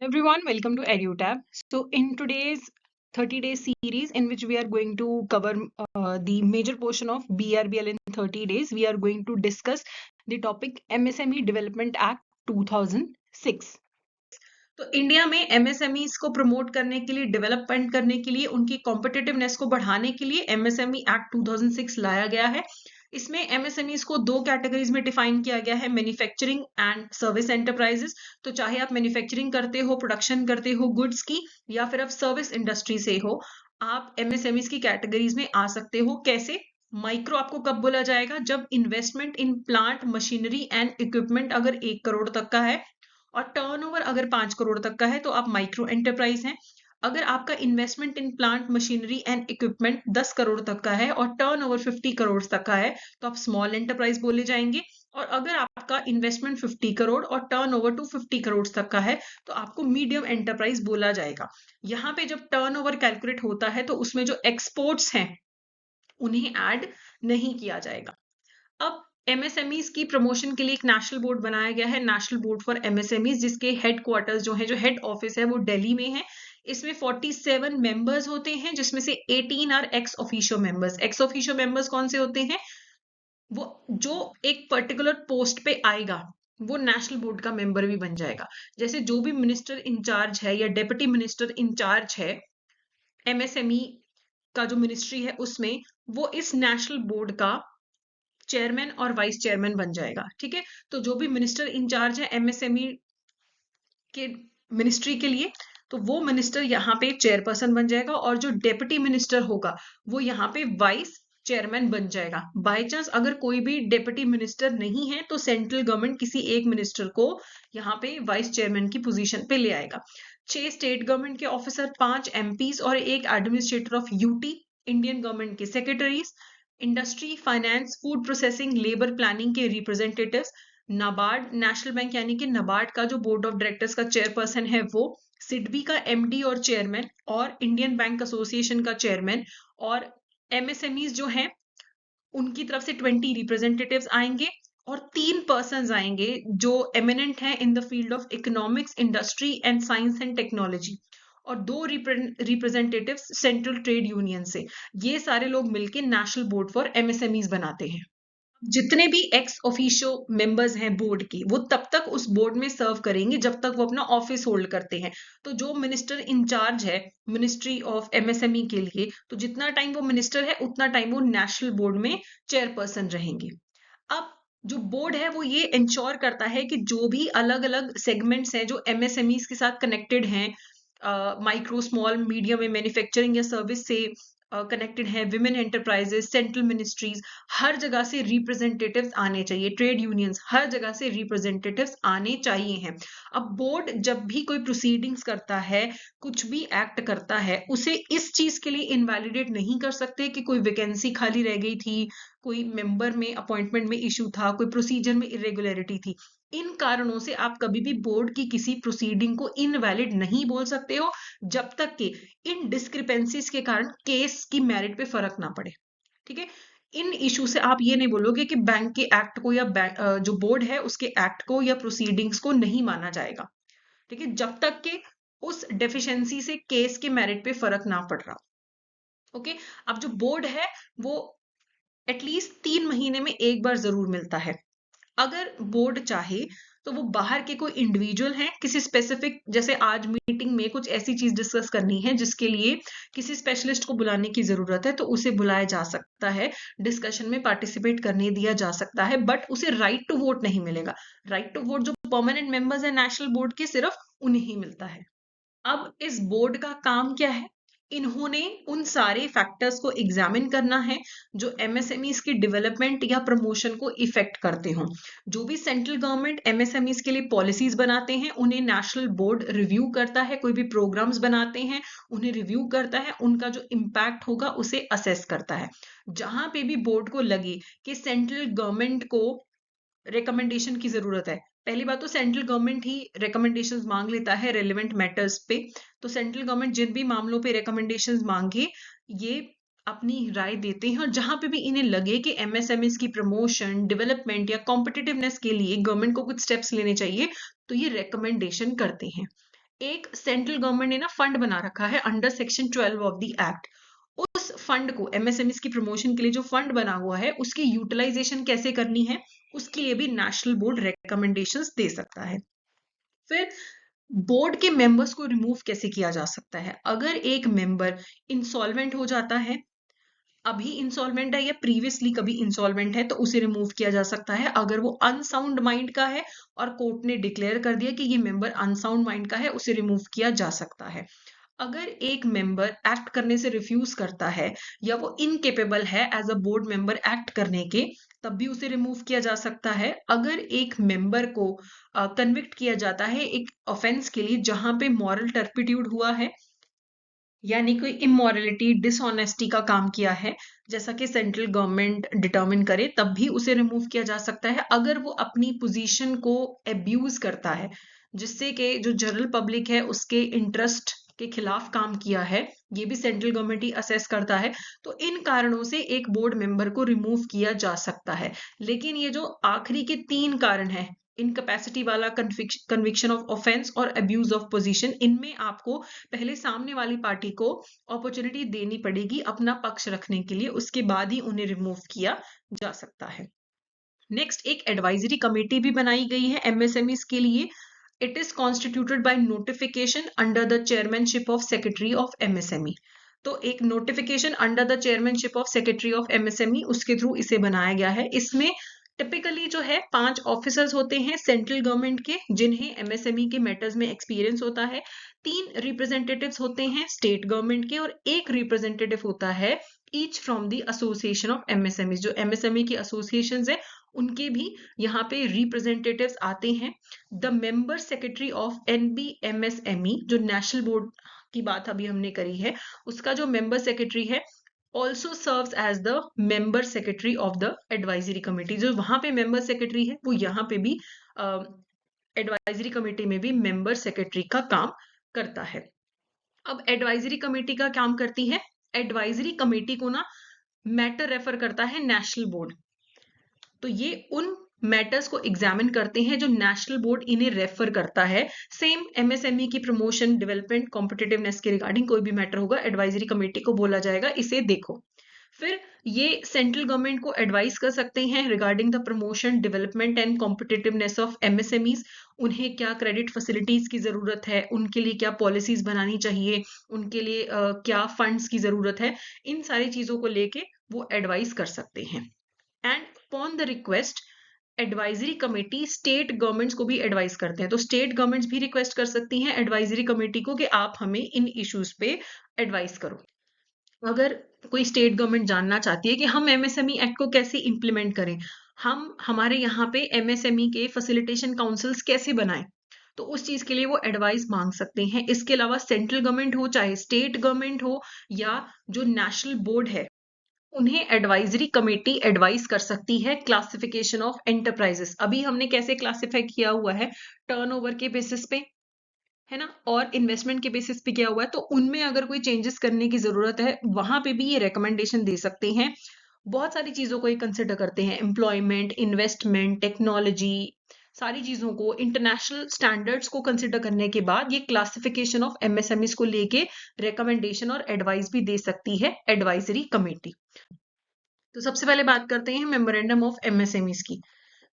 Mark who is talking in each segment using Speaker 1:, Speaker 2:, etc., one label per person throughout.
Speaker 1: Everyone, welcome to EduTab. So, in today's 30-day series, in which we are going to cover the major portion of BRBL in 30 days, we are going to discuss the topic MSME Development Act 2006. तो India में MSMEs को promote करने के लिए, development करने के लिए, उनकी कॉम्पिटिटिवनेस को बढ़ाने के लिए एमएसएमई एक्ट 2006 लाया गया है। इसमें एमएसएमईज को दो कैटेगरीज में डिफाइन किया गया है, मैन्युफैक्चरिंग एंड सर्विस एंटरप्राइजेस। तो चाहे आप मैन्युफैक्चरिंग करते हो, प्रोडक्शन करते हो गुड्स की, या फिर आप सर्विस इंडस्ट्री से हो, आप एमएसएमईज की कैटेगरीज में आ सकते हो। कैसे? माइक्रो आपको कब बोला जाएगा? जब investment in plant, machinery and equipment अगर 1 करोड़ तक का है और टर्नओवर अगर 5 करोड़ तक का है तो आप माइक्रो एंटरप्राइज हैं। अगर आपका investment in plant, machinery and equipment 10 crore तक का है और टर्नओवर 50 करोड़ तक का है तो आप स्मॉल एंटरप्राइज बोले जाएंगे। और अगर आपका इन्वेस्टमेंट 50 करोड़ और टर्नओवर 250 करोड़ तक का है तो आपको मीडियम एंटरप्राइज बोला जाएगा। यहाँ पे जब टर्नओवर कैलकुलेट होता है तो उसमें जो एक्सपोर्ट्स हैं उन्हें ऐड नहीं किया जाएगा। अब एमएसएमईज की प्रमोशन के लिए एक नेशनल बोर्ड बनाया गया है, नेशनल बोर्ड फॉर एमएसएमईज, जिसके हेडक्वार्टर्स जो है, जो हेड ऑफिस है वो दिल्ली में है। इसमें 47 मेंबर्स होते हैं, जिसमें से 18 are ex officio members. Ex officio members कौन से होते हैं? वो जो एक पर्टिकुलर पोस्ट पे आएगा वो नेशनल बोर्ड का मेंबर भी बन जाएगा। जैसे जो भी मिनिस्टर इंचार्ज है या डेप्यूटी मिनिस्टर इंचार्ज है एमएसएमई का जो मिनिस्ट्री है उसमें, वो इस नेशनल बोर्ड का चेयरमैन और वाइस चेयरमैन बन जाएगा। ठीक है, तो जो भी मिनिस्टर इंचार्ज है एमएसएमई के मिनिस्ट्री के लिए, तो वो मिनिस्टर यहाँ पे चेयरपर्सन बन जाएगा, और जो डेप्यूटी मिनिस्टर होगा वो यहाँ पे वाइस चेयरमैन बन जाएगा। बाय चांस अगर कोई भी डेप्यूटी मिनिस्टर नहीं है तो सेंट्रल गवर्नमेंट किसी एक मिनिस्टर को यहाँ पे वाइस चेयरमैन की पोजीशन पे ले आएगा। 6 स्टेट गवर्नमेंट के ऑफिसर, 5 एमपीज और एक administrator of UT, Indian government के secretaries, industry, finance, food processing, labour planning के रिप्रेजेंटेटिव्स, नाबार्ड, नेशनल बैंक यानी कि नाबार्ड का जो बोर्ड ऑफ डायरेक्टर्स का चेयरपर्सन है वो, सिडबी का एमडी और चेयरमैन, और इंडियन बैंक एसोसिएशन का चेयरमैन, और एमएसएमईज जो हैं उनकी तरफ से 20 रिप्रेजेंटेटिव्स आएंगे, और 3 पर्सन आएंगे जो एमिनेंट हैं in the field of economics, industry and science and technology, और 2 रिप्रेजेंटेटिव्स सेंट्रल ट्रेड यूनियन से। ये सारे लोग मिलके नेशनल बोर्ड फॉर एमएसएमईज बनाते हैं। जितने भी एक्स ऑफिशियो मेंबर्स हैं बोर्ड की, वो तब तक उस बोर्ड में सर्व करेंगे जब तक वो अपना ऑफिस होल्ड करते हैं। तो जो मिनिस्टर इंचार्ज है मिनिस्ट्री ऑफ एमएसएमई के लिए, तो जितना टाइम वो मिनिस्टर है उतना टाइम वो नेशनल बोर्ड में चेयरपर्सन रहेंगे। अब जो बोर्ड है वो ये इंश्योर करता है कि जो भी अलग अलग सेगमेंट्स हैं जो एमएसएमईज के साथ कनेक्टेड हैं, माइक्रो, स्मॉल, मीडियम में मैन्युफैक्चरिंग या सर्विस से कनेक्टेड है, विमेन एंटरप्राइजेस, सेंट्रल मिनिस्ट्रीज, हर जगह से रिप्रेजेंटेटिव्स आने चाहिए, ट्रेड यूनियंस, हर जगह से रिप्रेजेंटेटिव्स आने चाहिए हैं। अब बोर्ड जब भी कोई प्रोसीडिंग्स करता है, कुछ भी एक्ट करता है, उसे इस चीज के लिए इनवैलिडेट नहीं कर सकते कि कोई वैकेंसी खाली रह गई थी, कोई मेंबर में अपॉइंटमेंट में इशू था, कोई प्रोसीजर में इरेगुलरिटी थी। इन कारणों से आप कभी भी बोर्ड की किसी प्रोसीडिंग को इनवैलिड नहीं बोल सकते हो, जब तक कि इन डिस्क्रिपेंसीज के कारण केस की मेरिट पे फर्क ना पड़े। ठीक है, इन इशू से आप ये नहीं बोलोगे कि बैंक के एक्ट को या जो बोर्ड है उसके एक्ट को या प्रोसीडिंग्स को नहीं माना जाएगा। ठीक है, जब तक कि उस डेफिशिएंसी से केस के मेरिट पे फर्क ना पड़ रहा। ओके, अब जो बोर्ड है वो एटलीस्ट 3 महीने में एक बार जरूर मिलता है। अगर बोर्ड चाहे तो वो बाहर के कोई इंडिविजुअल हैं, किसी स्पेसिफिक, जैसे आज मीटिंग में कुछ ऐसी चीज डिस्कस करनी है जिसके लिए किसी स्पेशलिस्ट को बुलाने की जरूरत है, तो उसे बुलाया जा सकता है, डिस्कशन में पार्टिसिपेट करने दिया जा सकता है, बट उसे राइट टू वोट नहीं मिलेगा। राइट टू वोट जो परमानेंट मेंबर्स है नेशनल बोर्ड के, सिर्फ उन्हें मिलता है। अब इस बोर्ड का काम क्या है? इन्होंने उन सारे फैक्टर्स को एग्जामिन करना है जो एमएसएमईज की डेवलपमेंट या प्रमोशन को इफेक्ट करते हों। जो भी सेंट्रल गवर्नमेंट एमएसएमईज के लिए पॉलिसीज बनाते हैं उन्हें नेशनल बोर्ड रिव्यू करता है, कोई भी प्रोग्राम्स बनाते हैं उन्हें रिव्यू करता है, उनका जो इम्पैक्ट होगा उसे असेस करता है। जहां पे भी बोर्ड को लगे कि सेंट्रल गवर्नमेंट को रिकमेंडेशन की जरूरत है, पहली बात तो सेंट्रल गवर्नमेंट ही रिकमेंडेशंस मांग लेता है रेलेवेंट मैटर्स पे, तो सेंट्रल गवर्नमेंट जिन भी मामलों पे रिकमेंडेशंस मांगे ये अपनी राय देते हैं, और जहां पे भी इन्हें लगे कि एमएसएमईज की प्रमोशन, डेवलपमेंट या कॉम्पिटिटिवनेस के लिए गवर्नमेंट को कुछ स्टेप्स लेने चाहिए तो ये रिकमेंडेशन करते हैं। एक सेंट्रल गवर्नमेंट ने ना फंड बना रखा है under section 12 of the act. उस फंड को एमएसएमई की प्रमोशन के लिए जो फंड बना हुआ है उसकी यूटिलाइजेशन कैसे करनी है, उसके लिए भी नेशनल बोर्ड रिकमेंडेशंस दे सकता है। फिर बोर्ड के मेंबर्स को रिमूव कैसे किया जा सकता है। अगर एक मेंबर इंसॉल्वेंट हो जाता है, अभी इंसॉल्वेंट है या प्रीवियसली कभी इंसॉल्वेंट है, तो उसे रिमूव किया जा सकता है। अगर वो अनसाउंड माइंड का है और कोर्ट ने डिक्लेयर कर दिया कि ये मेंबर अनसाउंड माइंड का है, उसे रिमूव किया जा सकता है। अगर एक मेंबर एक्ट करने से रिफ्यूज करता है या वो इनकेपेबल है as a board member act करने के, तब भी उसे रिमूव किया जा सकता है। अगर एक मेंबर को कन्विक्ट किया जाता है एक ऑफेंस के लिए जहां पे मॉरल टर्पिट्यूड हुआ है, यानी कोई इमोरलिटी डिसऑनेस्टी का काम किया है, जैसा कि सेंट्रल गवर्नमेंट डिटर्मिन करे, तब भी उसे रिमूव किया जा सकता है। अगर वो अपनी पोजीशन को एब्यूज करता है जिससे कि जो जनरल पब्लिक है उसके इंटरेस्ट के खिलाफ काम किया है, ये भी सेंट्रल गवर्नमेंट ही असेस करता है, तो इन कारणों से एक बोर्ड मेंबर को रिमूव किया जा सकता है। लेकिन ये जो आखिरी के 3 कारण है, इनकैपेसिटी वाला, कन्विक्शन ऑफ ऑफेंस और अब्यूज ऑफ पोजीशन, इनमें आपको पहले सामने वाली पार्टी को अपॉर्चुनिटी देनी पड़ेगी अपना पक्ष रखने के लिए, उसके बाद ही उन्हें रिमूव किया जा सकता है। नेक्स्ट, एक एडवाइजरी कमेटी भी बनाई गई है एमएसएमईज के लिए। It is constituted by notification under the chairmanship of secretary of MSME. तो एक notification under the chairmanship of secretary of MSME, उसके थ्रू इसे बनाया गया है। इसमें टिपिकली जो है 5 ऑफिसर्स होते हैं सेंट्रल गवर्नमेंट के जिन्हें एमएसएमई के मैटर्स में एक्सपीरियंस होता है। 3 रिप्रेजेंटेटिव्स होते हैं स्टेट गवर्नमेंट के और एक रिप्रेजेंटेटिव होता है each from the association of MSME. जो एमएसएमई की एसोसिएशंस है उनके भी यहाँ पे रिप्रेजेंटेटिव्स आते हैं। द मेंबर सेक्रेटरी ऑफ एनबीएमएसएमई, जो नेशनल बोर्ड की बात अभी हमने करी है, उसका जो मेंबर सेक्रेटरी है also serves as the member secretary of the advisory committee। जो वहां पे मेंबर सेक्रेटरी है वो यहाँ पे भी एडवाइजरी कमेटी में भी मेंबर सेक्रेटरी का काम करता है। अब एडवाइजरी कमेटी का काम करती है, एडवाइजरी कमेटी को ना मैटर रेफर करता है नेशनल बोर्ड। तो ये उन मैटर्स को एग्जामिन करते हैं जो नेशनल बोर्ड इन्हें रेफर करता है। सेम एमएसएमई की प्रमोशन, डेवलपमेंट, कॉम्पिटिटिवनेस के रिगार्डिंग कोई भी मैटर होगा, एडवाइजरी कमेटी को बोला जाएगा इसे देखो। फिर ये सेंट्रल गवर्नमेंट को एडवाइस कर सकते हैं regarding the promotion, development and competitiveness of MSMEs. उन्हें क्या क्रेडिट फैसिलिटीज की जरूरत है, उनके लिए क्या पॉलिसीज बनानी चाहिए, उनके लिए क्या फंड्स की जरूरत है, इन सारी चीजों को लेके वो एडवाइस कर सकते हैं। And upon the request, advisory committee state governments को भी एडवाइस करते हैं। तो स्टेट गवर्नमेंट्स भी रिक्वेस्ट कर सकती हैं एडवाइजरी कमेटी को कि आप हमें इन इश्यूज पे एडवाइस करो। अगर कोई स्टेट गवर्नमेंट जानना चाहती है कि हम एमएसएमई एक्ट को कैसे इंप्लीमेंट करें, हम हमारे यहाँ पे एमएसएमई के फैसिलिटेशन काउंसिल्स कैसे बनाएं, तो उस चीज के लिए वो एडवाइस मांग सकते हैं। इसके अलावा सेंट्रल गवर्नमेंट हो चाहे स्टेट गवर्नमेंट हो या जो नेशनल बोर्ड है, उन्हें एडवाइजरी कमेटी एडवाइस कर सकती है क्लासिफिकेशन ऑफ एंटरप्राइजेस। अभी हमने कैसे क्लासिफाई किया हुआ है, टर्नओवर के बेसिस पे, है ना, और इन्वेस्टमेंट के बेसिस पे किया हुआ है। तो उनमें अगर कोई चेंजेस करने की जरूरत है, वहां पे भी ये रिकमेंडेशन दे सकते हैं। बहुत सारी चीजों को ये कंसिडर करते हैं, एम्प्लॉयमेंट, इन्वेस्टमेंट, टेक्नोलॉजी, सारी चीजों को, इंटरनेशनल स्टैंडर्ड्स को कंसिडर करने के बाद ये क्लासिफिकेशन ऑफ एमएसएमईज को लेके रिकमेंडेशन और एडवाइस भी दे सकती है एडवाइजरी कमेटी। तो सबसे पहले बात करते हैं मेमोरेंडम ऑफ एमएसएमईज की।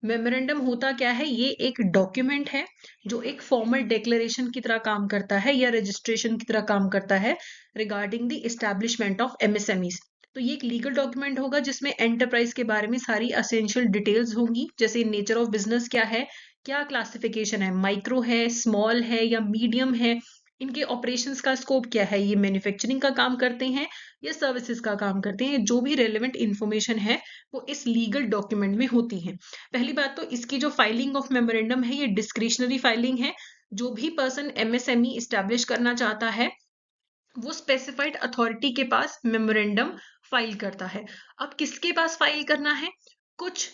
Speaker 1: मेमोरेंडम होता क्या है, ये एक डॉक्यूमेंट है जो एक फॉर्मल डिक्लेरेशन की तरह काम करता है या रजिस्ट्रेशन की तरह काम करता है regarding the establishment of MSMEs. तो ये एक लीगल डॉक्यूमेंट होगा जिसमें एंटरप्राइज के बारे में सारी असेंशियल डिटेल्स होंगी, जैसे नेचर ऑफ बिजनेस क्या है, क्या क्लासिफिकेशन है, माइक्रो है, स्मॉल है या मीडियम है, इनके ऑपरेशंस का स्कोप क्या है, ये मैन्युफैक्चरिंग का काम करते हैं या सर्विसेज का काम करते हैं, जो भी रेलेवेंट इंफॉर्मेशन है वो इस लीगल डॉक्यूमेंट में होती है। पहली बात तो इसकी जो फाइलिंग ऑफ मेमोरेंडम है ये डिस्क्रिशनरी फाइलिंग है। जो भी पर्सन एमएसएमई एस्टैब्लिश करना चाहता है वो स्पेसिफाइड अथॉरिटी के पास मेमोरेंडम फाइल करता है। अब किसके पास फाइल करना है, कुछ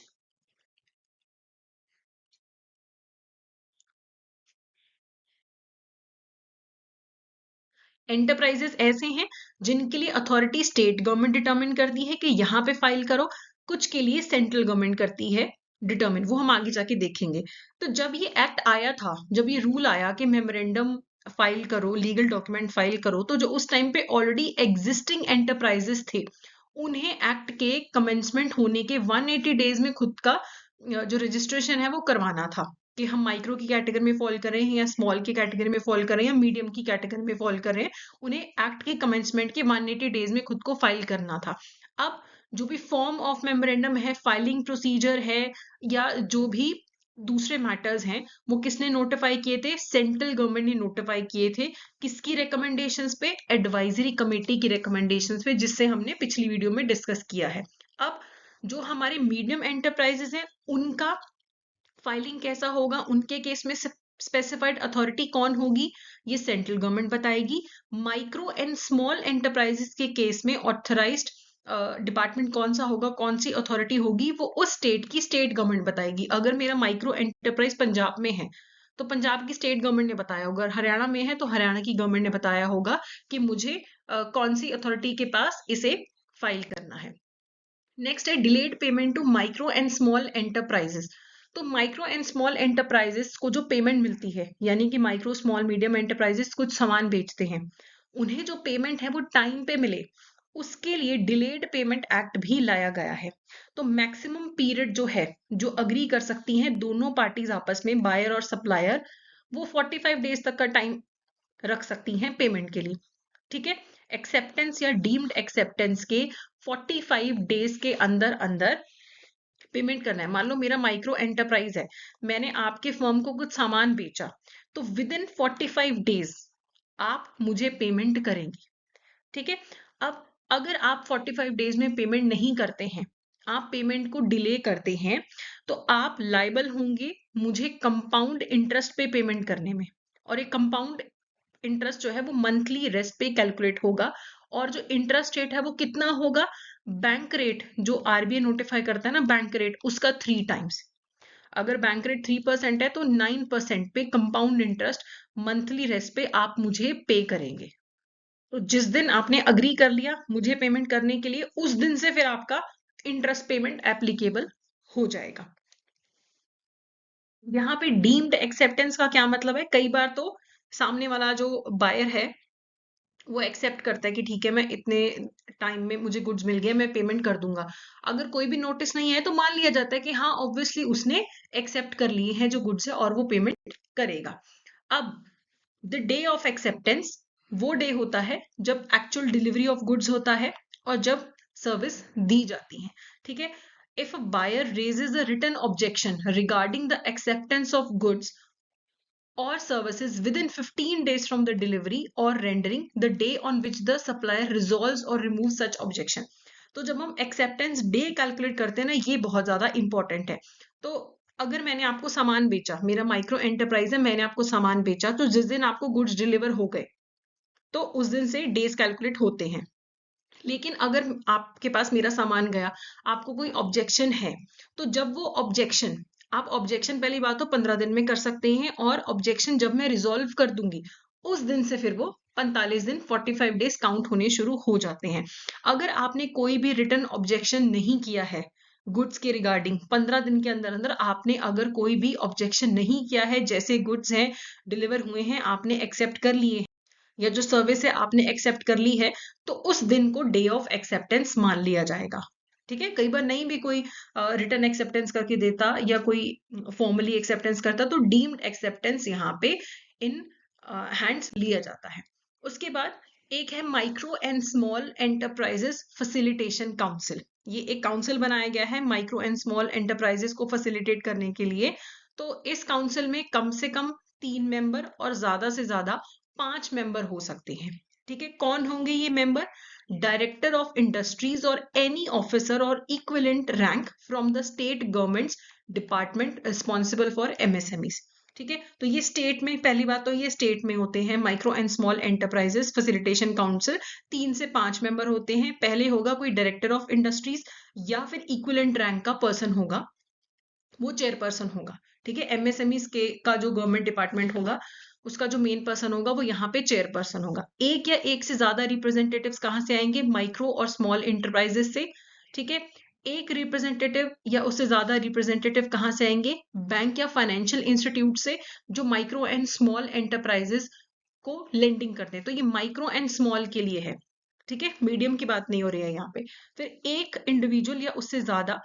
Speaker 1: एंटरप्राइजेस ऐसे हैं जिनके लिए अथॉरिटी स्टेट गवर्नमेंट डिटर्मिन करती है कि यहाँ पे फाइल करो, कुछ के लिए सेंट्रल गवर्नमेंट करती है डिटर्मिन, वो हम आगे जाके देखेंगे। तो जब ये एक्ट आया था, जब ये रूल आया कि मेमोरेंडम फाइल करो, लीगल डॉक्यूमेंट फाइल करो, तो जो उस टाइम पे ऑलरेडी एग्जिस्टिंग एंटरप्राइजेस थे उन्हें एक्ट के कमेंसमेंट होने के 180 डेज में खुद का जो रजिस्ट्रेशन है वो करवाना था कि हम माइक्रो की कैटेगरी में फॉल कर रहे हैं या स्मॉल की कैटेगरी में फॉल कर रहे हैं या मीडियम की कैटेगरी में फॉल कर रहे हैं। उन्हें एक्ट के कमेंसमेंट के 180 डेज में खुद को फाइल करना था। अब जो भी फॉर्म ऑफ मेमोरेंडम है, फाइलिंग प्रोसीजर है या जो भी दूसरे मैटर्स हैं, वो किसने नोटिफाई किए थे? सेंट्रल गवर्नमेंट ने नोटिफाई किए थे। किसकी रिकमेंडेशंस पे? एडवाइजरी कमेटी की रिकमेंडेशंस पे, जिससे हमने पिछली वीडियो में डिस्कस किया है। अब जो हमारे मीडियम एंटरप्राइजेस हैं उनका फाइलिंग कैसा होगा, उनके केस में स्पेसिफाइड अथॉरिटी कौन होगी, ये सेंट्रल गवर्नमेंट बताएगी। माइक्रो एंड स्मॉल एंटरप्राइजेस के केस में ऑथराइज्ड डिपार्टमेंट कौन सा होगा, कौन सी अथॉरिटी होगी, वो उस स्टेट की स्टेट गवर्नमेंट बताएगी। अगर मेरा माइक्रो एंटरप्राइज पंजाब में है तो पंजाब की स्टेट गवर्नमेंट ने बताया होगा, अगर हरियाणा में है तो हरियाणा की गवर्नमेंट ने बताया होगा कि मुझे कौन सी अथॉरिटी के पास इसे फाइल करना है। नेक्स्ट है delayed payment to micro and small enterprises. तो माइक्रो एंड स्मॉल एंटरप्राइजेस को जो पेमेंट मिलती है, यानी कि माइक्रो स्मॉल मीडियम एंटरप्राइजेस कुछ सामान बेचते हैं, उन्हें जो पेमेंट है वो टाइम पे मिले, उसके लिए डिलेड पेमेंट एक्ट भी लाया गया है। तो मैक्सिमम पीरियड जो है, जो अग्री कर सकती हैं दोनों पार्टीज आपस में, बायर और सप्लायर, वो 45 डेज तक का टाइम रख सकती हैं पेमेंट के लिए। ठीक है, एक्सेप्टेंस या डीम्ड एक्सेप्टेंस के 45 डेज के अंदर अंदर पेमेंट करना है। मान लो मेरा माइक्रो एंटरप्राइज है, मैंने आपके फर्म को कुछ सामान बेचा, तो विद इन 45 डेज आप मुझे पेमेंट करेंगे। ठीक है, अब अगर आप 45 डेज में पेमेंट नहीं करते हैं, आप पेमेंट को डिले करते हैं, तो आप लाइबल होंगे मुझे कंपाउंड इंटरेस्ट पे पेमेंट करने में। और ये कंपाउंड इंटरेस्ट जो है वो मंथली रेस्ट पे कैलकुलेट होगा, और जो इंटरेस्ट रेट है वो कितना होगा? बैंक रेट जो आरबीआई नोटिफाई करता है ना, बैंक रेट, उसका 3 टाइम्स। अगर बैंक रेट 3% है तो 9% पे कंपाउंड इंटरेस्ट मंथली रेस्ट पे आप मुझे पे करेंगे। तो जिस दिन आपने अग्री कर लिया मुझे पेमेंट करने के लिए, उस दिन से फिर आपका इंटरेस्ट पेमेंट एप्लीकेबल हो जाएगा। यहाँ पे डीम्ड एक्सेप्टेंस का क्या मतलब है? कई बार तो सामने वाला जो बायर है वो एक्सेप्ट करता है कि ठीक है, मैं इतने टाइम में मुझे गुड्स मिल गए, मैं पेमेंट कर दूंगा। अगर कोई भी नोटिस नहीं है तो मान लिया जाता है कि हाँ ऑब्वियसली उसने एक्सेप्ट कर लिए हैं जो गुड्स है और वो पेमेंट करेगा। अब द डे ऑफ एक्सेप्टेंस वो डे होता है जब एक्चुअल डिलीवरी ऑफ गुड्स होता है और जब सर्विस दी जाती है। ठीक है, if a buyer raises a written objection regarding the acceptance of goods or services within 15 days from the delivery or rendering the day on which the supplier resolves or removes such objection। तो जब हम acceptance day calculate करते हैं ना, ये बहुत ज्यादा important है। तो अगर मैंने आपको सामान बेचा, मेरा माइक्रो एंटरप्राइज है, मैंने आपको सामान बेचा, तो जिस दिन आपको गुड्स डिलीवर हो गए तो उस दिन से डेज कैलकुलेट होते हैं। लेकिन अगर आपके पास मेरा सामान गया, आपको कोई ऑब्जेक्शन है, तो जब वो ऑब्जेक्शन, आप ऑब्जेक्शन पहली बात तो 15 दिन में कर सकते हैं, और ऑब्जेक्शन जब मैं रिजॉल्व कर दूंगी उस दिन से फिर वो 45 दिन 45 डेज काउंट होने शुरू हो जाते हैं। अगर आपने कोई भी रिटर्न ऑब्जेक्शन नहीं किया है गुड्स के रिगार्डिंग, 15 दिन के अंदर अंदर आपने अगर कोई भी ऑब्जेक्शन नहीं किया है, जैसे गुड्स हैं डिलीवर हुए हैं, आपने एक्सेप्ट कर लिए या जो सर्विस है आपने एक्सेप्ट कर ली है, तो उस दिन को डे ऑफ एक्सेप्टेंस मान लिया जाएगा। ठीक है, कई बार नहीं भी कोई रिटर्न एक्सेप्टेंस करके देता या कोई फॉर्मली एक्सेप्टेंस करता, तो डीम्ड एक्सेप्टेंस यहाँ पे इन हैंड्स लिया जाता है। उसके बाद एक है micro and small enterprises facilitation council. ये एक काउंसिल बनाया गया है माइक्रो एंड स्मॉल एंटरप्राइजेस को फैसिलिटेट करने के लिए। तो इस काउंसिल में कम से कम 3 मेंबर और ज्यादा से ज्यादा 5 मेंबर हो सकते हैं। ठीक है, कौन होंगे ये मेंबर? डायरेक्टर ऑफ इंडस्ट्रीज और एनी ऑफिसर और equivalent rank from the state governments department responsible for MSMEs. ठीक है, तो ये स्टेट में, पहली बात तो ये स्टेट में होते हैं micro and small enterprises facilitation council. 3 से 5 मेंबर होते हैं। पहले होगा कोई डायरेक्टर ऑफ इंडस्ट्रीज या फिर इक्विवेलेंट रैंक का पर्सन होगा, वो चेयरपर्सन होगा। ठीक है, एमएसएमईज के का जो गवर्नमेंट डिपार्टमेंट होगा उसका जो मेन पर्सन होगा वो यहाँ पे चेयरपर्सन होगा। एक या एक से ज्यादा रिप्रेजेंटेटिव्स कहाँ से आएंगे? माइक्रो और स्मॉल इंटरप्राइजेस से। ठीक है, एक रिप्रेजेंटेटिव या उससे ज्यादा रिप्रेजेंटेटिव कहाँ से आएंगे? बैंक या फाइनेंशियल इंस्टीट्यूट से, जो माइक्रो एंड स्मॉल एंटरप्राइजेस को लेंडिंग करते हैं। तो ये माइक्रो एंड स्मॉल के लिए है, ठीक है, मीडियम की बात नहीं हो रही है यहाँ पे। फिर एक इंडिविजुअल या उससे ज्यादा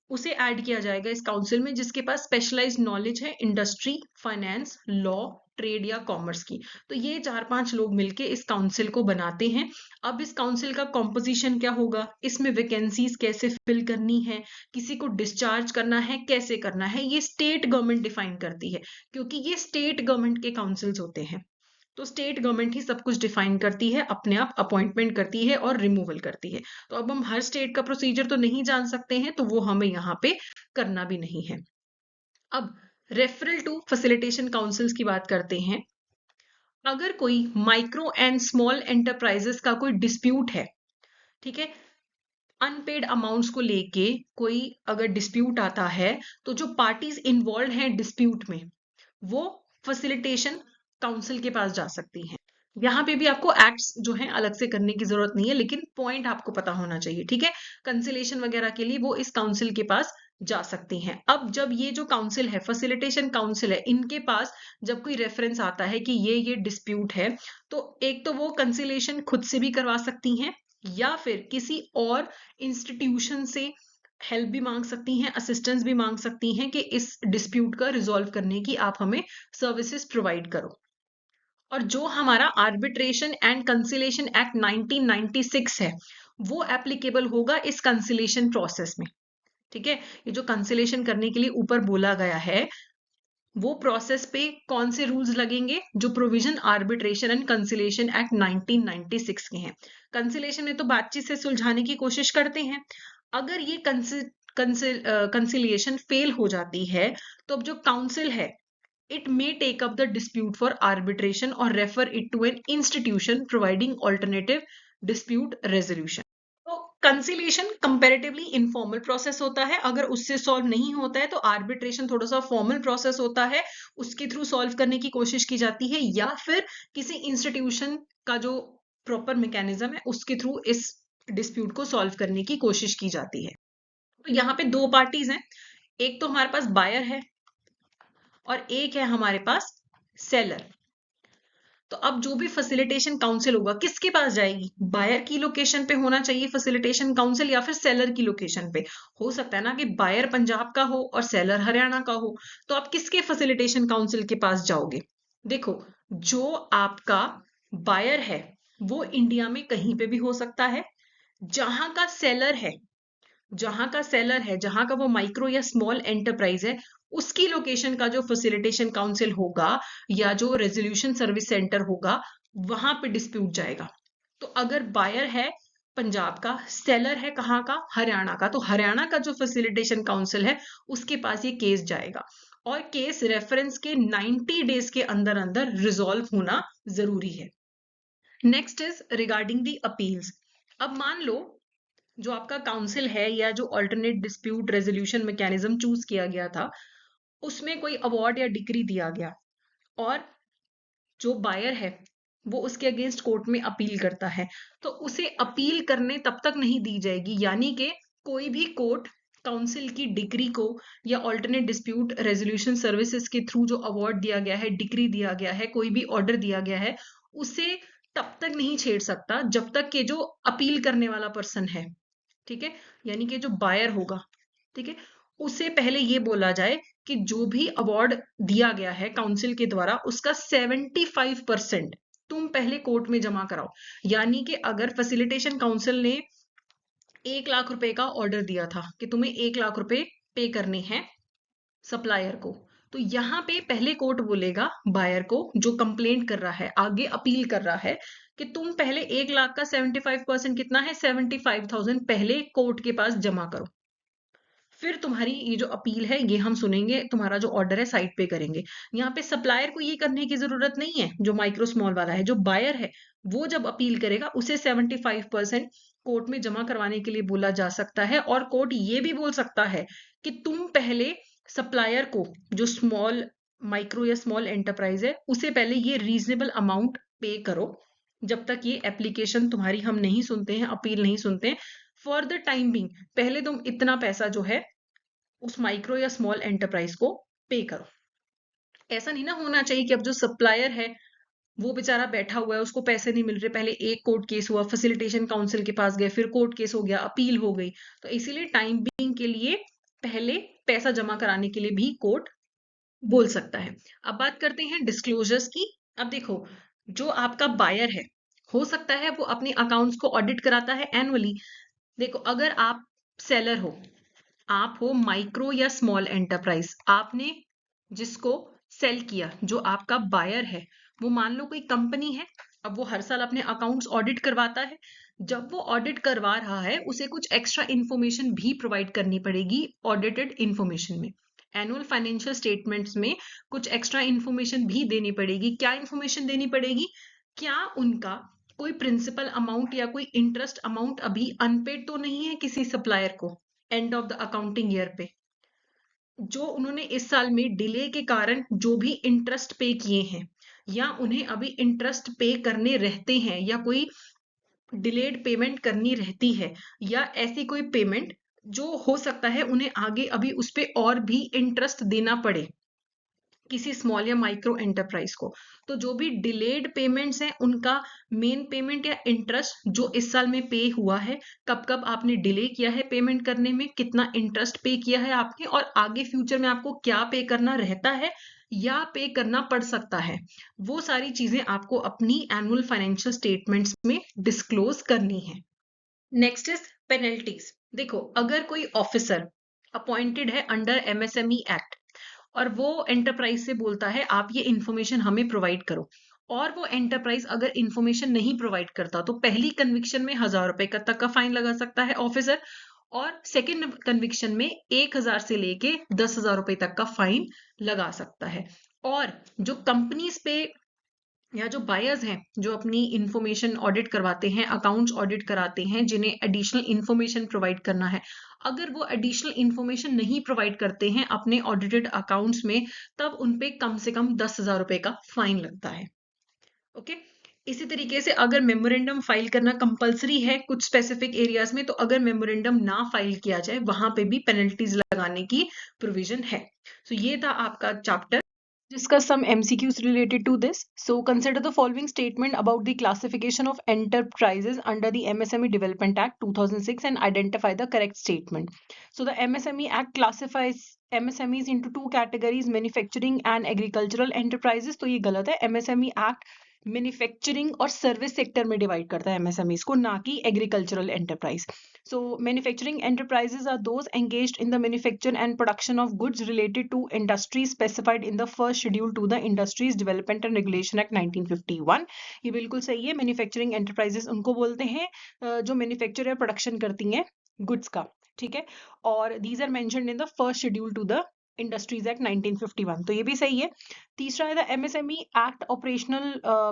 Speaker 1: उसे ऐड किया जाएगा इस काउंसिल में जिसके पास स्पेशलाइज्ड नॉलेज है इंडस्ट्री, फाइनेंस, लॉ, ट्रेड या कॉमर्स की। तो ये 4-5 लोग मिलके इस काउंसिल को बनाते हैं। अब इस काउंसिल का कॉम्पोजिशन क्या होगा, इसमें वैकेंसीज कैसे फिल करनी है, किसी को डिस्चार्ज करना है, कैसे करना है, ये स्टेट गवर्नमेंट डिफाइन करती है, क्योंकि ये स्टेट गवर्नमेंट के काउंसिल्स होते हैं। तो स्टेट गवर्नमेंट ही सब कुछ डिफाइन करती है, अपने आप अपॉइंटमेंट करती है और रिमूवल करती है। तो अब हम हर स्टेट का प्रोसीजर तो नहीं जान सकते हैं, तो वो हमें यहाँ पे करना भी नहीं है। अब रेफरल टू फैसिलिटेशन काउंसिल्स की बात करते हैं। अगर कोई माइक्रो एंड स्मॉल एंटरप्राइजेस का कोई डिस्प्यूट है, ठीक है, अनपेड अमाउंट्स को लेके कोई अगर डिस्प्यूट आता है, तो जो पार्टीज इन्वॉल्व हैं डिस्प्यूट में, वो फैसिलिटेशन काउंसिल के पास जा सकती हैं। यहाँ पे भी आपको एक्ट्स जो है अलग से करने की जरूरत नहीं है, लेकिन पॉइंट आपको पता होना चाहिए, ठीक है। कंसिलेशन वगैरह के लिए वो इस काउंसिल के पास जा सकती हैं। अब जब ये जो काउंसिल है, फैसिलिटेशन काउंसिल है, इनके पास जब कोई रेफरेंस आता है कि ये डिस्प्यूट है, तो एक तो वो कंसिलेशन खुद से भी करवा सकती हैं, या फिर किसी और इंस्टीट्यूशन से हेल्प भी मांग सकती हैं, असिस्टेंस भी मांग सकती हैं कि इस डिस्प्यूट का रिजॉल्व करने की आप हमें सर्विसेज प्रोवाइड करो। और जो हमारा आर्बिट्रेशन एंड कंसिलेशन एक्ट 1996 है, वो एप्लीकेबल होगा इस कंसिलेशन प्रोसेस में, ठीक है। ये जो कंसिलेशन करने के लिए ऊपर बोला गया है, वो प्रोसेस पे कौन से रूल्स लगेंगे, जो provision arbitration and conciliation act 1996 के हैं। कंसिलेशन में तो बातचीत से सुलझाने की कोशिश करते हैं। अगर ये कंसिलिएशन फेल हो जाती है, तो अब जो काउंसिल है, it may take up the dispute for arbitration or refer it to an institution providing alternative dispute resolution. तो कंसिलिएशन कंपैरेटिवली इनफॉर्मल प्रोसेस होता है। अगर उससे सॉल्व नहीं होता है तो आर्बिट्रेशन थोड़ा सा फॉर्मल प्रोसेस होता है, उसके थ्रू सॉल्व करने की कोशिश की जाती है, या फिर किसी इंस्टीट्यूशन का जो प्रॉपर मैकेनिज्म है उसके थ्रू इस डिस्प्यूट को सॉल्व करने की कोशिश की जाती है। तो यहाँ पे दो पार्टीज हैं, एक तो हमारे पास बायर है और एक है हमारे पास सेलर। तो अब जो भी फैसिलिटेशन काउंसिल होगा किसके पास जाएगी, बायर की लोकेशन पे होना चाहिए फैसिलिटेशन काउंसिल, या फिर सेलर की लोकेशन पे। हो सकता है ना कि बायर पंजाब का हो और सेलर हरियाणा का हो, तो आप किसके फैसिलिटेशन काउंसिल के पास जाओगे। देखो, जो आपका बायर है वो इंडिया में कहीं पे भी हो सकता है। जहां का सेलर है, जहां का वो माइक्रो या स्मॉल एंटरप्राइज है, उसकी लोकेशन का जो फैसिलिटेशन काउंसिल होगा या जो रेजोल्यूशन सर्विस सेंटर होगा, वहां पे डिस्प्यूट जाएगा। तो अगर बायर है पंजाब का, सेलर है कहाँ का, हरियाणा का, तो हरियाणा का जो फैसिलिटेशन काउंसिल है उसके पास ये केस जाएगा, और केस रेफरेंस के 90 डेज के अंदर अंदर रिजॉल्व होना जरूरी है। Next is regarding the appeals. अब मान लो जो आपका काउंसिल है या जो alternate dispute resolution mechanism choose किया गया था, उसमें कोई अवार्ड या डिग्री दिया गया, और जो बायर है वो उसके अगेंस्ट कोर्ट में अपील करता है, तो उसे अपील करने तब तक नहीं दी जाएगी, यानी कि कोई भी कोर्ट काउंसिल की डिग्री को या अल्टरनेट डिस्प्यूट रेजोल्यूशन सर्विसेज के थ्रू जो अवार्ड दिया गया है, डिग्री दिया गया है, कोई भी ऑर्डर दिया गया है, उसे तब तक नहीं छेड़ सकता जब तक कि जो अपील करने वाला पर्सन है, ठीक है, यानी कि जो बायर होगा, ठीक है, उसे पहले ये बोला जाए कि जो भी अवार्ड दिया गया है काउंसिल के द्वारा उसका 75% तुम पहले कोर्ट में जमा कराओ। यानी कि अगर फैसिलिटेशन काउंसिल ने 1 लाख रुपए का ऑर्डर दिया था कि तुम्हें 1 लाख रुपए पे करने हैं सप्लायर को, तो यहाँ पे पहले कोर्ट बोलेगा बायर को जो कंप्लेंट कर रहा है, आगे अपील कर रहा है, कि तुम पहले 1 लाख का 75% कितना है, 75,000 पहले कोर्ट के पास जमा करो, फिर तुम्हारी ये जो अपील है ये हम सुनेंगे, तुम्हारा जो ऑर्डर है साइड पे करेंगे। यहाँ पे सप्लायर को ये करने की जरूरत नहीं है, जो माइक्रो स्मॉल वाला है, जो बायर है वो जब अपील करेगा उसे 75% कोर्ट में जमा करवाने के लिए बोला जा सकता है, और कोर्ट ये भी बोल सकता है कि तुम पहले सप्लायर को, जो स्मॉल माइक्रो या स्मॉल एंटरप्राइज है, उसे पहले ये रीजनेबल अमाउंट पे करो, जब तक ये एप्लीकेशन तुम्हारी हम नहीं सुनते हैं, अपील नहीं सुनते हैं, फॉर द टाइम बिंग पहले तुम इतना पैसा जो है उस माइक्रो या स्मॉल एंटरप्राइज को पे करो। ऐसा नहीं ना होना चाहिए कि अब जो सप्लायर है वो बेचारा बैठा हुआ है, उसको पैसे नहीं मिल रहे, पहले एक कोर्ट केस हुआ, फैसिलिटेशन काउंसिल के पास गए, फिर कोर्ट केस हो गया, अपील हो गई, तो इसीलिए टाइम बीइंग के लिए पहले पैसा जमा कराने के लिए भी कोर्ट बोल सकता है। अब बात करते हैं डिस्क्लोजर्स की। अब देखो, जो आपका बायर है, हो सकता है वो अपने अकाउंट्स को ऑडिट कराता है एनुअली। देखो, अगर आप सेलर हो, आप हो माइक्रो या स्मॉल एंटरप्राइज, आपने जिसको सेल किया, जो आपका बायर है, वो मान लो कोई कंपनी है, अब वो हर साल अपने अकाउंट्स ऑडिट करवाता है। जब वो ऑडिट करवा रहा है, उसे कुछ एक्स्ट्रा इन्फॉर्मेशन भी प्रोवाइड करनी पड़ेगी ऑडिटेड इन्फॉर्मेशन में। एनुअल फाइनेंशियल स्टेटमेंट्स में कुछ एक्स्ट्रा इन्फॉर्मेशन भी देनी पड़ेगी। क्या इन्फॉर्मेशन देनी पड़ेगी? क्या उनका कोई प्रिंसिपल अमाउंट या कोई इंटरेस्ट अमाउंट अभी अनपेड तो नहीं है किसी सप्लायर को end of the accounting year पे? जो उन्होंने इस साल में डिले के कारण जो भी इंटरेस्ट पे किए हैं, या उन्हें अभी इंटरेस्ट पे करने रहते हैं, या कोई डिलेड पेमेंट करनी रहती है, या ऐसी कोई पेमेंट जो हो सकता है उन्हें आगे अभी उस पे और भी इंटरेस्ट देना पड़े किसी स्मॉल या माइक्रो एंटरप्राइज को, तो जो भी डिलेड पेमेंट्स हैं उनका मेन पेमेंट या इंटरेस्ट जो इस साल में पे हुआ है, कब कब आपने डिले किया है पेमेंट करने में, कितना इंटरेस्ट पे किया है आपने, और आगे फ्यूचर में आपको क्या पे करना रहता है या पे करना पड़ सकता है, वो सारी चीजें आपको अपनी एनुअल फाइनेंशियल स्टेटमेंट्स में डिस्क्लोज करनी है। Next is penalties. देखो, अगर कोई ऑफिसर अपॉइंटेड है अंडर एमएसएमई एक्ट और वो एंटरप्राइज से बोलता है आप ये इंफॉर्मेशन हमें प्रोवाइड करो, और वो एंटरप्राइज अगर इंफॉर्मेशन नहीं प्रोवाइड करता, तो पहली कन्विक्शन में 1000 रुपए तक का फाइन लगा सकता है ऑफिसर, और सेकेंड कन्विक्शन में 1000 से लेके 10,000 रुपए तक का फाइन लगा सकता है। और जो कंपनीज पे या जो बायर्स हैं, जो अपनी इंफॉर्मेशन ऑडिट करवाते हैं, अकाउंट्स ऑडिट कराते हैं, जिन्हें एडिशनल इंफॉर्मेशन प्रोवाइड करना है, अगर वो एडिशनल इंफॉर्मेशन नहीं प्रोवाइड करते हैं अपने ऑडिटेड अकाउंट्स में, तब उनपे कम से कम 10,000 रुपए का फाइन लगता है। ओके, इसी तरीके से अगर मेमोरेंडम फाइल करना कंपलसरी है कुछ स्पेसिफिक एरियाज में, तो अगर मेमोरेंडम ना फाइल किया जाए, वहां पे भी पेनल्टीज लगाने की प्रोविजन है। सो ये था आपका chapter. Discuss some MCQs related to this. So consider the following statement about the classification of enterprises under the MSME Development Act 2006 and identify the correct statement. So the MSME Act classifies MSMEs into two categories, manufacturing and agricultural enterprises. तो ये गलत है. MSME Act manufacturing और service sector में divide करता है MSMEs को, ना कि agricultural enterprise. So manufacturing enterprises are those engaged in the manufacture and production of goods related to industries specified in the first schedule to the Industries Development and Regulation Act 1951. ये बिल्कुल सही है. Manufacturing enterprises उनको बोलते हैं जो manufacture या production करती हैं गुड्स का, ठीक है, और these are mentioned in the first schedule to the industries act 1951. तो ये भी सही है. तीसरा है the MSME act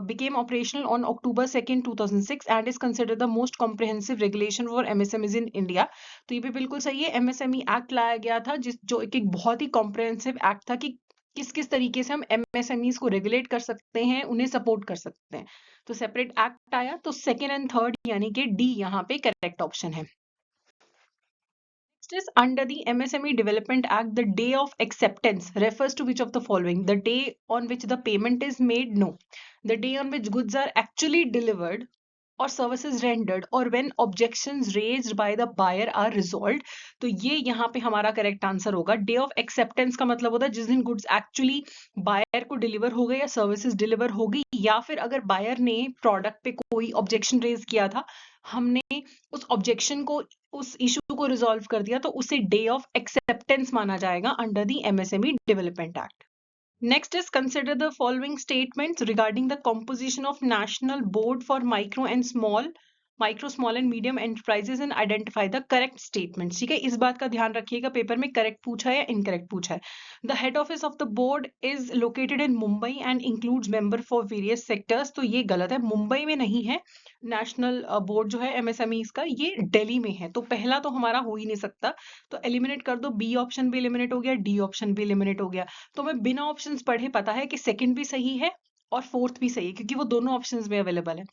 Speaker 1: became operational on October 2nd 2006 and is considered the most comprehensive regulation for MSMEs in India. तो ये भी बिल्कुल सही है. एमएसएमई एक्ट लाया गया था जो एक बहुत ही कॉम्प्रिहेंसिव एक्ट था कि किस किस तरीके से हम एमएसएमईज को रेगुलेट कर सकते हैं, उन्हें सपोर्ट कर सकते हैं. तो सेपरेट एक्ट आया, तो सेकेंड एंड थर्ड यानी कि डी यहाँ पे करेक्ट ऑप्शन है. Next is under the MSME Development Act, the day of acceptance refers to which of the following? The day on which the payment is made? No. The day on which goods are actually delivered or services rendered, or when objections raised by the buyer are resolved. तो ये यहाँ पे हमारा correct answer होगा. Day of acceptance का मतलब होता है जिस दिन गुड्स एक्चुअली बायर को डिलीवर हो गए या सर्विसेज डिलीवर हो गई, या फिर अगर बायर ने प्रोडक्ट पे कोई ऑब्जेक्शन रेज किया था, हमने उस ऑब्जेक्शन को, उस इशू को रिजॉल्व कर दिया, तो उसे डे ऑफ एक्सेप्टेंस माना जाएगा under the MSME development act. Next is consider the following statements regarding the composition of National Board for micro, small and medium enterprises and identify the correct statements. ठीक है, इस बात का ध्यान रखिएगा, paper में करेक्ट पूछा है या इनकरेक्ट पूछा है. The head office of the board is located in Mumbai and includes member for various sectors. तो ये गलत है, मुंबई में नहीं है. नेशनल बोर्ड जो है एमएसएमई का, ये दिल्ली में है. तो पहला तो हमारा हो ही नहीं सकता, तो एलिमिनेट कर दो. बी ऑप्शन भी एलिमिनेट हो गया, डी ऑप्शन भी एलिमिनेट हो गया. तो मैं बिना ऑप्शंस पढ़े, पता है कि सेकंड भी सही है और फोर्थ भी सही है क्योंकि वो दोनों ऑप्शंस में अवेलेबल है।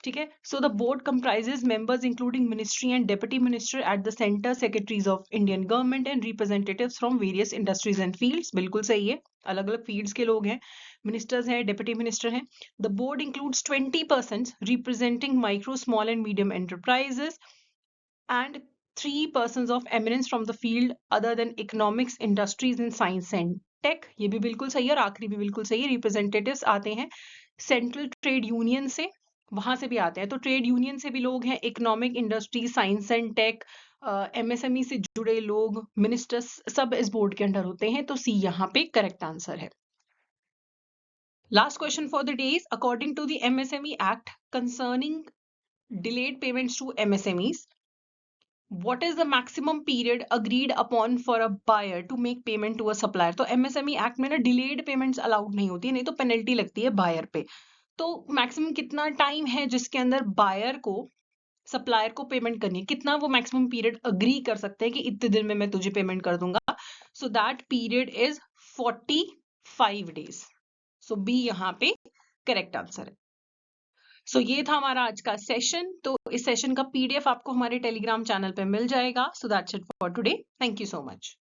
Speaker 1: ठीक है, so the board comprises members including ministry and deputy minister at the centre, secretaries of Indian government and representatives from various industries and fields. बिल्कुल सही है, अलग अलग फील्ड्स के लोग हैं, मिनिस्टर्स हैं, डेप्यूटी मिनिस्टर हैं। The board includes 20 persons representing micro small and medium enterprises and 3 persons of eminence from the field other than economics, industries and science and tech। ये भी बिल्कुल सही है और आखिरी भी बिल्कुल सही है। रिप्रेजेंटेटिव्स आते हैं सेंट्रल ट्रेड यूनियन से, वहां से भी आते हैं, तो ट्रेड यूनियन से भी लोग हैं, economic, industry, science and tech, MSME से जुड़े लोग, मिनिस्टर्स, सब इस बोर्ड के अंडर होते हैं। तो सी यहाँ पे करेक्ट आंसर है। Last question for the day is according to the MSME act concerning delayed payments to MSMEs, what is the maximum period agreed upon for a buyer to make payment to a supplier? तो MSME act में ना delayed payments allowed नहीं होती है, नहीं तो penalty लगती है बायर पे। तो मैक्सिमम कितना टाइम है जिसके अंदर बायर को सप्लायर को पेमेंट करनी है, कितना वो मैक्सिमम पीरियड अग्री कर सकते हैं कि इतने दिन में मैं तुझे पेमेंट कर दूंगा? So that period is 45 days। So B यहाँ पे करेक्ट आंसर है। सो ये था हमारा आज का सेशन। तो इस सेशन का PDF आपको हमारे टेलीग्राम चैनल पे मिल जाएगा। So that's it for today. Thank you so much.